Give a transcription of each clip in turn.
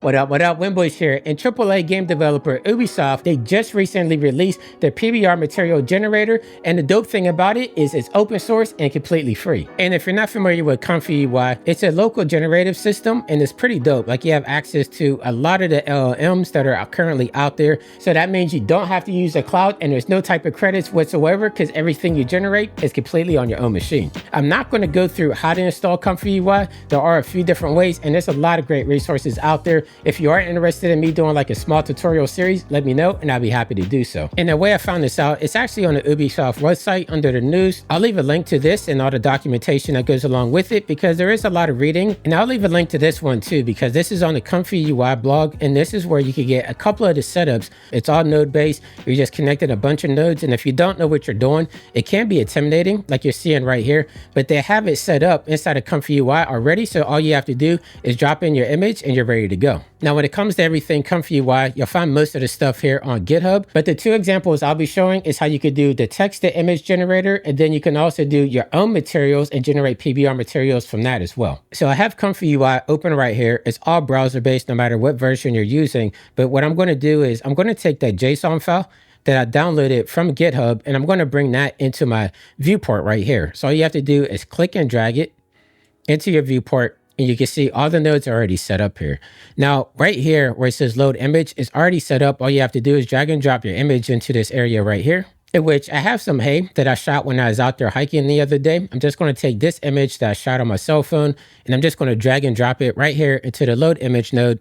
What up, Winbush here. And AAA game developer Ubisoft, they just recently released their PBR material generator, and the dope thing about it is it's open source and completely free. And if you're not familiar with ComfyUI, it's a local generative system, and it's pretty dope. Like, you have access to a lot of the LLMs that are currently out there, so that means you don't have to use the cloud, and there's no type of credits whatsoever, because everything you generate is completely on your own machine. I'm not going to go through how to install ComfyUI. There are a few different ways, and there's a lot of great resources out there. If you are interested in me doing like a small tutorial series, let me know and I'll be happy to do so. And the way I found this out, it's actually on the Ubisoft website under the news. I'll leave a link to this and all the documentation that goes along with it, because there is a lot of reading. And I'll leave a link to this one too, because this is on the ComfyUI blog, and this is where you can get a couple of the setups. It's all node based. You're just connecting a bunch of nodes, and if you don't know what you're doing, it can be intimidating like you're seeing right here, but they have it set up inside of ComfyUI already. So all you have to do is drop in your image and you're ready to go. Now, when it comes to everything ComfyUI, you'll find most of the stuff here on GitHub, but the two examples I'll be showing is how you could do the text to image generator, and then you can also do your own materials and generate PBR materials from that as well. So I have ComfyUI open right here. It's all browser based, no matter what version you're using. But what I'm going to do is I'm going to take that JSON file that I downloaded from GitHub, and I'm going to bring that into my viewport right here. So all you have to do is click and drag it into your viewport, and you can see all the nodes are already set up here. Now, right here where it says load image is already set up. All you have to do is drag and drop your image into this area right here, in which I have some hay that I shot when I was out there hiking the other day. I'm just going to take this image that I shot on my cell phone, and I'm just going to drag and drop it right here into the load image node.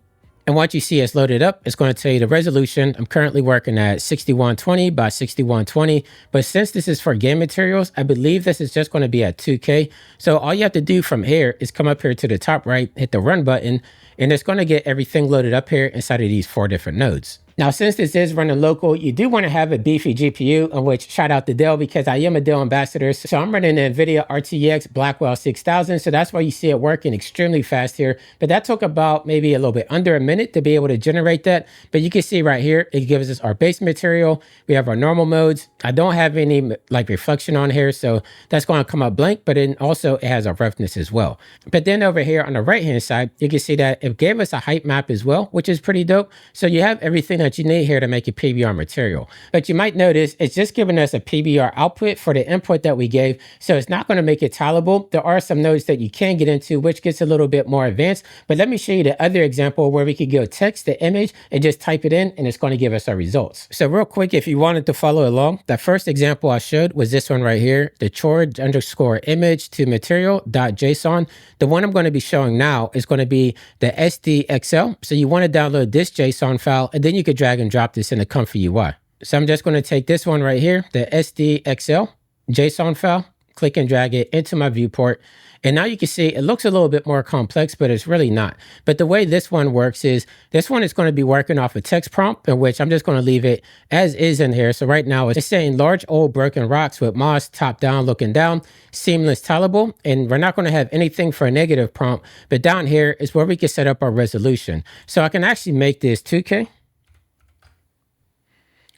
And once you see it's loaded up, it's going to tell you the resolution. I'm currently working at 6120 by 6120, but since this is for game materials, I believe this is just going to be at 2K. So all you have to do from here is come up here to the top right, hit the run button, and it's going to get everything loaded up here inside of these 4 different nodes. Now, since this is running local, you do want to have a beefy GPU, in which shout out to Dell, because I am a Dell ambassador. So I'm running the NVIDIA RTX Blackwell 6000. So that's why you see it working extremely fast here. But that took about maybe a little bit under a minute to be able to generate that. But you can see right here, it gives us our base material. We have our normal modes. I don't have any like reflection on here, so that's going to come up blank. But then also it has a roughness as well. But then over here on the right-hand side, you can see that it gave us a height map as well, which is pretty dope. So you have everything that you need here to make a PBR material. But you might notice it's just giving us a PBR output for the input that we gave, so it's not going to make it tileable. There are some nodes that you can get into, which gets a little bit more advanced. But let me show you the other example where we could go text to image and just type it in, and it's going to give us our results. So real quick, if you wanted to follow along, the first example I showed was this one right here, the CHORD underscore image to material.json. The one I'm going to be showing now is going to be the SDXL. So you want to download this JSON file, and then you could drag and drop this in the ComfyUI. So I'm just going to take this one right here, the SDXL JSON file, click and drag it into my viewport. And now you can see it looks a little bit more complex, but it's really not. But the way this one works is, this one is going to be working off a text prompt, in which I'm just going to leave it as is in here. So right now it's saying large old broken rocks with moss top down looking down, seamless tileable. And we're not going to have anything for a negative prompt, but down here is where we can set up our resolution. So I can actually make this 2K.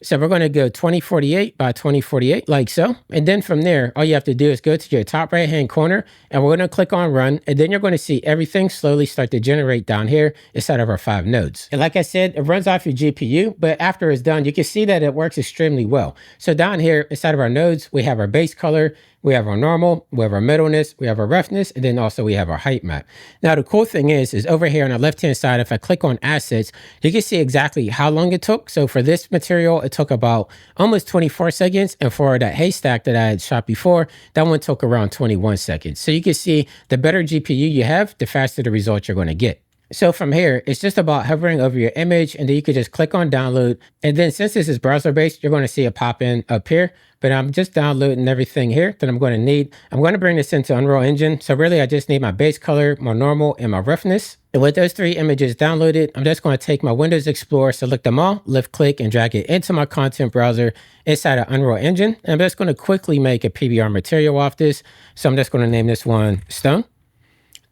So we're going to go 2048 by 2048 like so. And then from there, all you have to do is go to your top right hand corner, and we're going to click on run. And then you're going to see everything slowly start to generate down here inside of our 5 nodes. And like I said, it runs off your GPU, but after it's done, you can see that it works extremely well. So down here inside of our nodes, we have our base color, we have our normal, we have our middleness, we have our roughness, and then also we have our height map. Now, the cool thing is over here on the left-hand side, if I click on assets, you can see exactly how long it took. So for this material, it took about almost 24 seconds. And for that haystack that I had shot before, that one took around 21 seconds. So you can see the better GPU you have, the faster the results you're going to get. So from here, it's just about hovering over your image, and then you could just click on download. And then since this is browser based, you're going to see it pop in up here. But I'm just downloading everything here that I'm going to need. I'm going to bring this into Unreal Engine. So really, I just need my base color, my normal, and my roughness. And with those 3 images downloaded, I'm just going to take my Windows Explorer, select them all, left click, and drag it into my content browser inside of Unreal Engine. And I'm just going to quickly make a PBR material off this. So I'm just going to name this one Stone.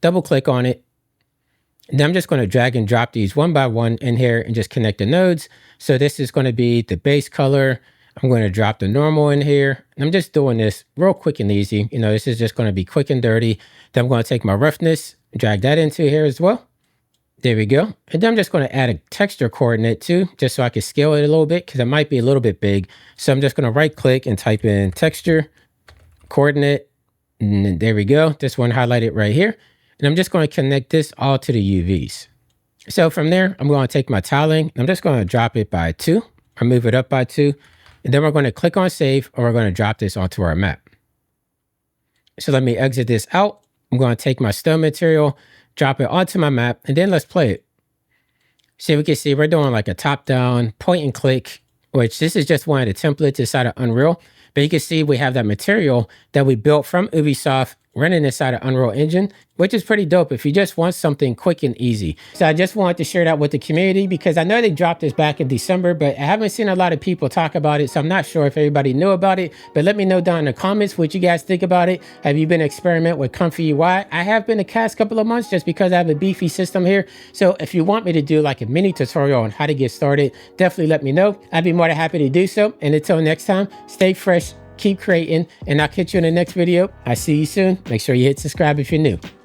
Double click on it. And then I'm just going to drag and drop these one by one in here and just connect the nodes. So this is going to be the base color. I'm going to drop the normal in here. And I'm just doing this real quick and easy. You know, this is just going to be quick and dirty. Then I'm going to take my roughness, drag that into here as well. There we go. And then I'm just going to add a texture coordinate too, just so I can scale it a little bit because it might be a little bit big. So I'm just going to right click and type in texture coordinate. And there we go. This one highlighted right here. And I'm just going to connect this all to the UVs. So from there, I'm going to take my tiling. I'm just going to drop it by 2 or move it up by 2. And then we're going to click on save, or we're going to drop this onto our map. So let me exit this out. I'm going to take my stone material, drop it onto my map, and then let's play it. So we can see we're doing like a top-down point and click, which this is just one of the templates inside of Unreal. But you can see we have that material that we built from Ubisoft running inside of Unreal Engine, which is pretty dope if you just want something quick and easy. So I just wanted to share that with the community because I know they dropped this back in December, but I haven't seen a lot of people talk about it. So I'm not sure if everybody knew about it, but let me know down in the comments what you guys think about it. Have you been experiment with ComfyUI? I have been the past couple of months just because I have a beefy system here. So if you want me to do like a mini tutorial on how to get started, definitely let me know. I'd be more than happy to do so. And until next time, stay fresh, keep creating, and I'll catch you in the next video. I'll see you soon. Make sure you hit subscribe if you're new.